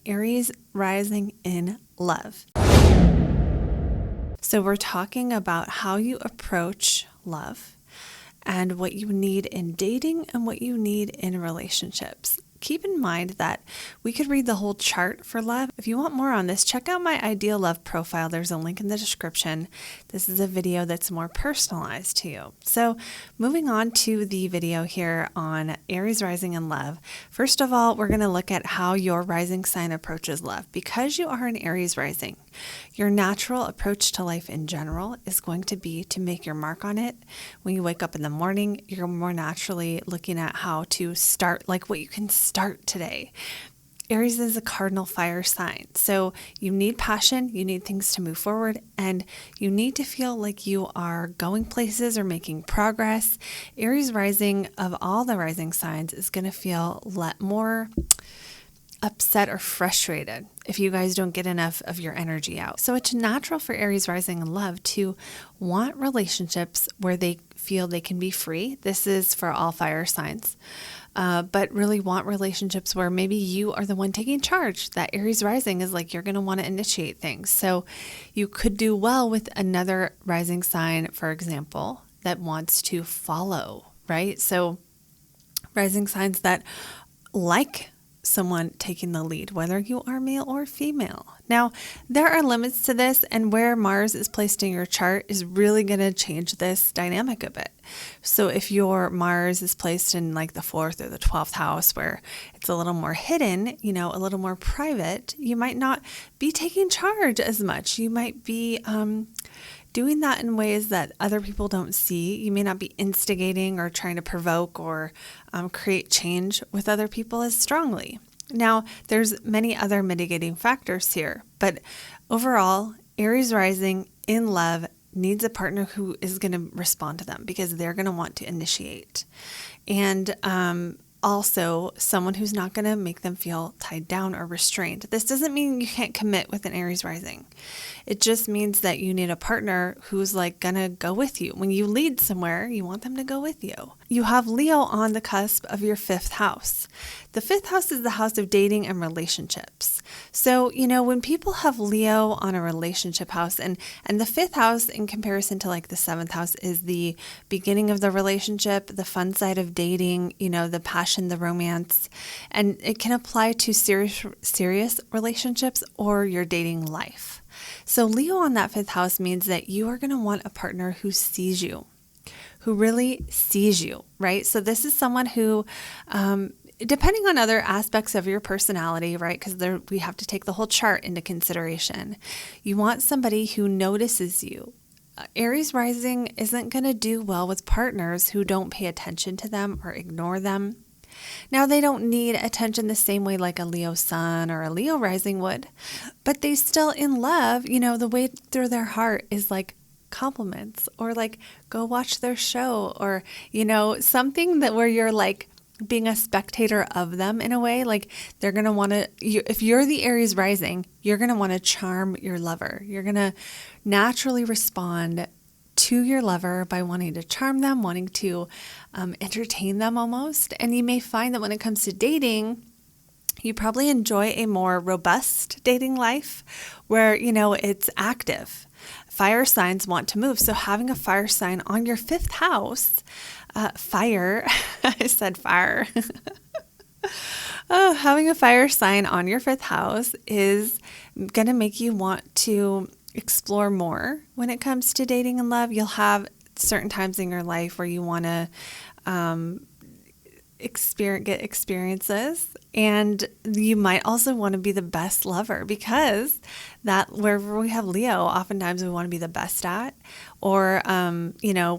Aries rising in love. So we're talking about how you approach love and what you need in dating and what you need in relationships. Keep in mind that we could read the whole chart for love. If you want more on this, check out my Ideal Love profile. There's a link in the description. This is a video that's more personalized to you. So moving on to the video here on Aries rising in love. First of all, we're going to look at how your rising sign approaches love. Because you are an Aries rising, your natural approach to life in general is going to be to make your mark on it. When you wake up in the morning, you're more naturally looking at how to start, like what you can start today. Aries is a cardinal fire sign. So you need passion, you need things to move forward, and you need to feel like you are going places or making progress. Aries rising, of all the rising signs, is going to feel more upset or frustrated if you guys don't get enough of your energy out. So it's natural for Aries rising in love to want relationships where they feel they can be free. This is for all fire signs. But really want relationships where maybe you are the one taking charge. That Aries rising is like you're going to want to initiate things. So you could do well with another rising sign, for example, that wants to follow, right? So rising signs that like someone taking the lead, whether you are male or female. Now, there are limits to this, and where Mars is placed in your chart is really going to change this dynamic a bit. So if your Mars is placed in like the 4th or the 12th house, where it's a little more hidden, a little more private, you might not be taking charge as much. You might be doing that in ways that other people don't see. You may not be instigating or trying to provoke or create change with other people as strongly. Now, there's many other mitigating factors here, but overall, Aries rising in love needs a partner who is going to respond to them because they're going to want to initiate. And also someone who's not going to make them feel tied down or restrained. This doesn't mean you can't commit with an Aries rising. It just means that you need a partner who's like going to go with you. When you lead somewhere, you want them to go with you. You have Leo on the cusp of your 5th house. The 5th house is the house of dating and relationships. So, when people have Leo on a relationship house, and the 5th house in comparison to like the 7th house is the beginning of the relationship, the fun side of dating, the passion, the romance, and it can apply to serious relationships or your dating life. So Leo on that 5th house means that you are going to want a partner who sees you, who really sees you, right? So this is someone who, depending on other aspects of your personality, right? Because we have to take the whole chart into consideration. You want somebody who notices you. Aries rising isn't going to do well with partners who don't pay attention to them or ignore them. Now, they don't need attention the same way like a Leo sun or a Leo rising would, but they still in love, the way through their heart is like compliments or like go watch their show or, something that where you're like being a spectator of them in a way, like they're going to want to, if you're the Aries rising, you're going to want to charm your lover. You're going to naturally respond to your lover by wanting to charm them, wanting to entertain them almost. And you may find that when it comes to dating, you probably enjoy a more robust dating life where, it's active. Fire signs want to move. So having a fire sign on your 5th house, fire, I said fire. Having a fire sign on your 5th house is going to make you want to explore more when it comes to dating and love. You'll have certain times in your life where you want to get experiences, and you might also want to be the best lover because that wherever we have Leo, oftentimes we want to be the best at, or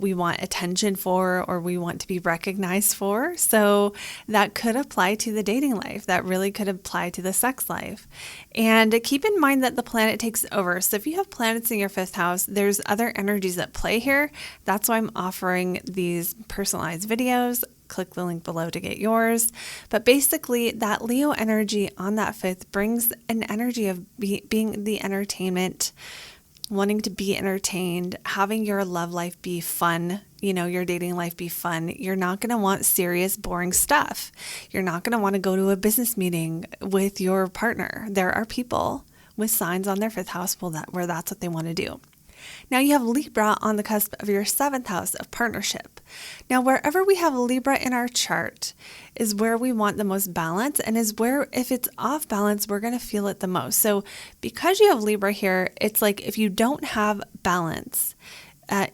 we want attention for, or we want to be recognized for. So that could apply to the dating life. That really could apply to the sex life. And keep in mind that the planet takes over. So if you have planets in your 5th house, there's other energies at play here. That's why I'm offering these personalized videos. Click the link below to get yours. But basically, that Leo energy on that 5th brings an energy of being the entertainment wanting to be entertained, having your love life be fun, your dating life be fun. You're not going to want serious, boring stuff. You're not going to want to go to a business meeting with your partner. There are people with signs on their 5th house where that's what they want to do. Now you have Libra on the cusp of your 7th house of partnership. Now, wherever we have Libra in our chart is where we want the most balance, and is where, if it's off balance, we're going to feel it the most. So because you have Libra here, it's like if you don't have balance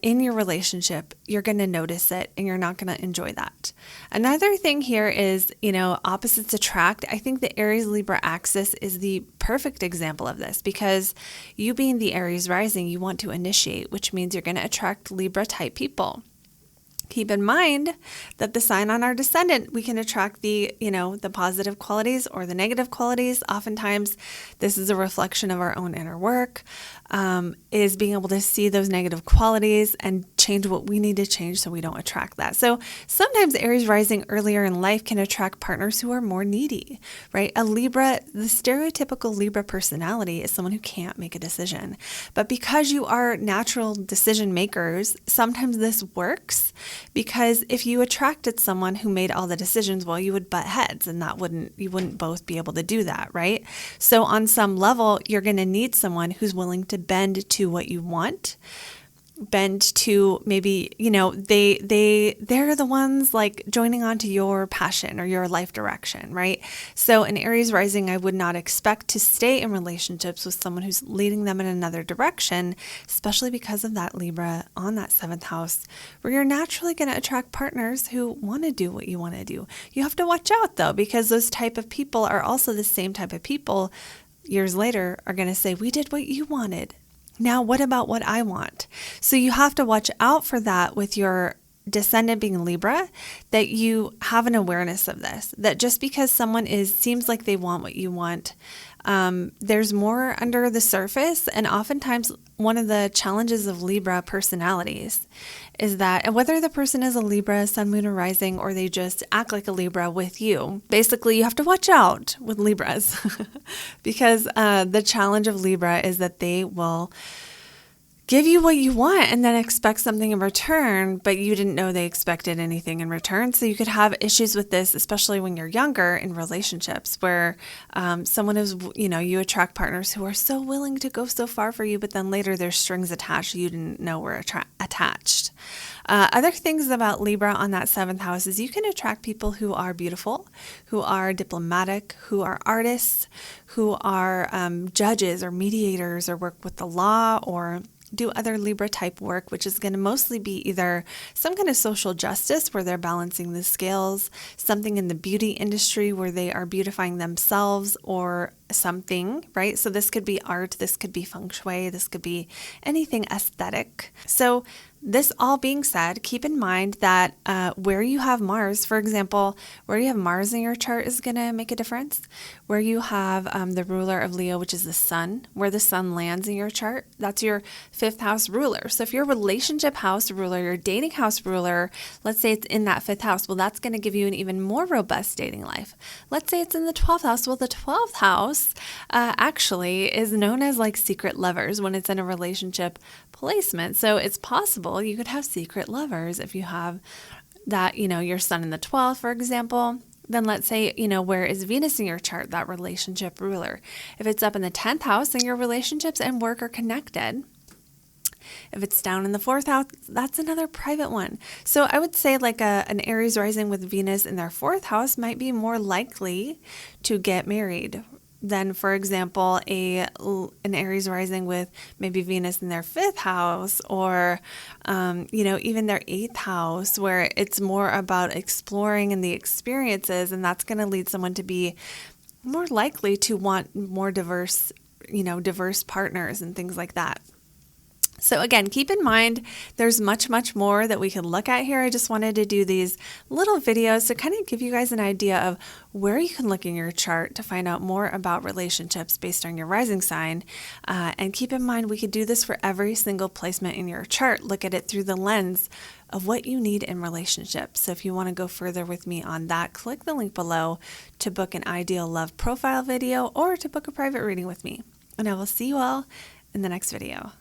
in your relationship, you're going to notice it and you're not going to enjoy that. Another thing here is, opposites attract. I think the Aries Libra axis is the perfect example of this, because you being the Aries rising, you want to initiate, which means you're going to attract Libra type people. Keep in mind that the sign on our descendant, we can attract the positive qualities or the negative qualities. Oftentimes, this is a reflection of our own inner work, is being able to see those negative qualities and change what we need to change so we don't attract that. So sometimes Aries rising earlier in life can attract partners who are more needy, right? A Libra, the stereotypical Libra personality is someone who can't make a decision. But because you are natural decision makers, sometimes this works. Because if you attracted someone who made all the decisions, well, you would butt heads, and you wouldn't both be able to do that, right? So on some level, you're going to need someone who's willing to bend to what you want, bend to maybe, they're the ones like joining onto your passion or your life direction, right? So in Aries rising, I would not expect to stay in relationships with someone who's leading them in another direction, especially because of that Libra on that 7th house, where you're naturally going to attract partners who want to do what you want to do. You have to watch out though, because those type of people are also the same type of people years later are going to say, we did what you wanted. Now, what about what I want? So you have to watch out for that with your descendant being Libra, that you have an awareness of this, that just because someone seems like they want what you want, there's more under the surface. And oftentimes one of the challenges of Libra personalities is that, and whether the person is a Libra, Sun, Moon, or Rising, or they just act like a Libra with you, basically you have to watch out with Libras because the challenge of Libra is that they will give you what you want and then expect something in return, but you didn't know they expected anything in return. So you could have issues with this, especially when you're younger in relationships where someone is, you attract partners who are so willing to go so far for you, but then later there's strings attached you didn't know were attached. Other things about Libra on that 7th house is you can attract people who are beautiful, who are diplomatic, who are artists, who are judges or mediators or work with the law or do other Libra type work, which is going to mostly be either some kind of social justice where they're balancing the scales, something in the beauty industry where they are beautifying themselves or something, right? So this could be art, this could be feng shui, this could be anything aesthetic. So this all being said, keep in mind that where you have Mars, for example, where you have Mars in your chart is going to make a difference. Where you have the ruler of Leo, which is the sun, where the sun lands in your chart, that's your 5th house ruler. So if your relationship house ruler, your dating house ruler, let's say it's in that 5th house, well, that's going to give you an even more robust dating life. Let's say it's in the 12th house. Well, the 12th house actually is known as like secret lovers when it's in a relationship placement. So it's possible you could have secret lovers if you have that, your sun in the 12th, for example. Then let's say, where is Venus in your chart, that relationship ruler? If it's up in the 10th house, then your relationships and work are connected. If it's down in the 4th house, that's another private one. So I would say like an Aries rising with Venus in their 4th house might be more likely to get married than, for example, an Aries rising with maybe Venus in their 5th house or, even their 8th house, where it's more about exploring and the experiences. And that's going to lead someone to be more likely to want more diverse partners and things like that. So again, keep in mind, there's much, much more that we can look at here. I just wanted to do these little videos to kind of give you guys an idea of where you can look in your chart to find out more about relationships based on your rising sign. And keep in mind, we could do this for every single placement in your chart. Look at it through the lens of what you need in relationships. So if you want to go further with me on that, click the link below to book an ideal love profile video or to book a private reading with me. And I will see you all in the next video.